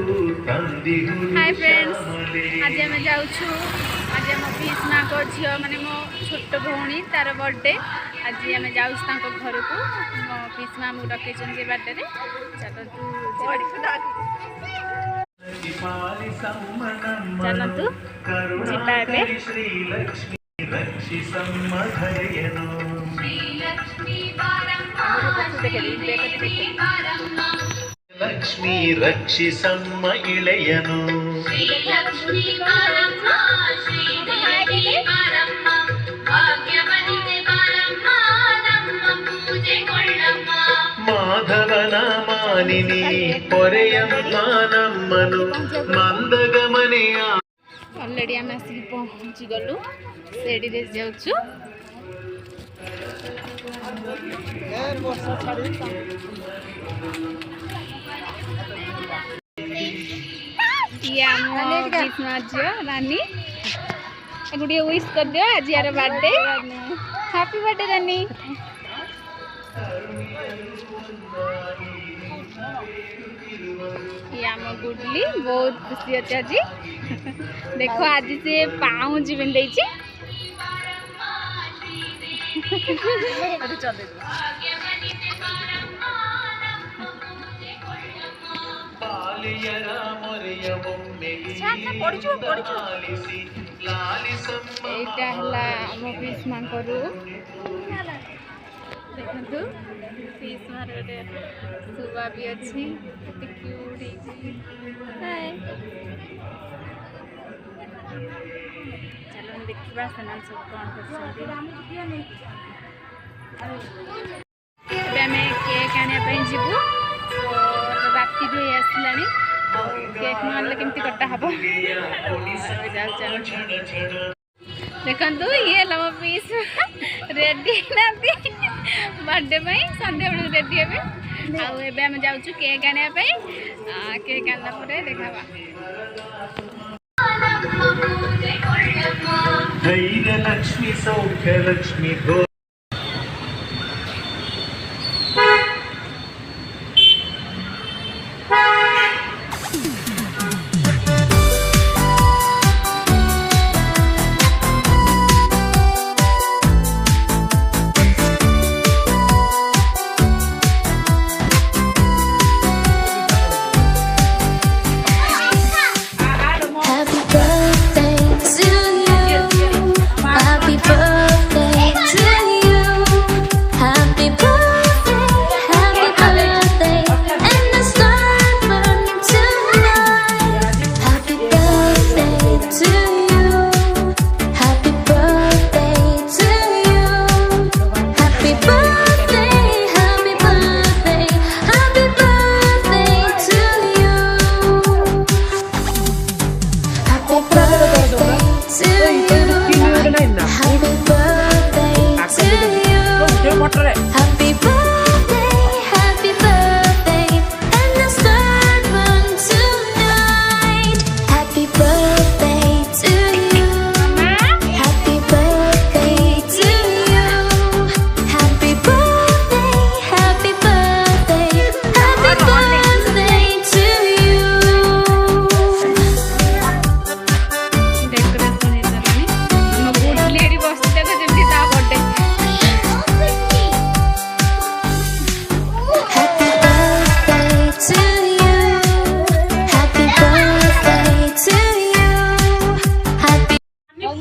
Hi friends, आज आम जाऊँ आज आम पीस माँ को झील माने मो छोट भौणी तार बर्थडे आज आम जाऊँ घर को मो पीस माँ आमको डकई बर्थडे चलतु चलतु लक्ष्मी रक्षि सम्म इळयनु माधवन मानिनी पोरेयम्मानम्मनु मंदगमने ऑलरेडी आम आसिक पहुँची गलु सेडी रे जाउछु रानी गोटे विश कर दियो आज यार बर्थडे हैप्पी बर्थडे रानी आम गुडली बहुत खुशी अच्छे आज देखो आज से पाउच पिंधे पीस माँ देखु पीस माँ गोटे सुबा भी अच्छी क्यूट चलो देखा ସେମାନେ सब कौन कर केक आने जीवु तो राति भी आसला केक ना केमती कटा हम देखु ये लम पीस रेडी बर्थडे संध्या बेलू रेडी हे आम जाऊँ केक आने केक आना देखा धैर्य Lakshmi सौख्य Lakshmi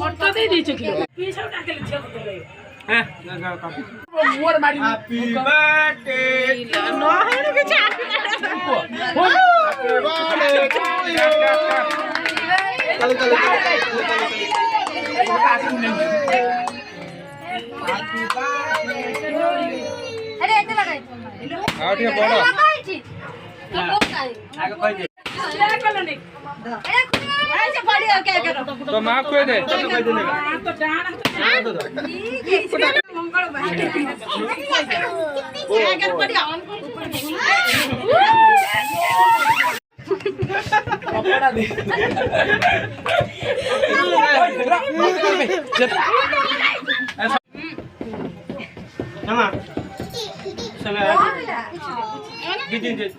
Happy birthday to you. तो माफ कर दे Sama. Sama. Gini.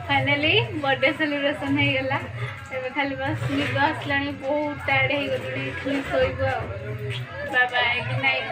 Finally birthday celebration हो गला एबे खाली बस निद आसलानी बहुत टायर्ड हो गलुनी खाली सोइबो बाय बाय गुड नाइट।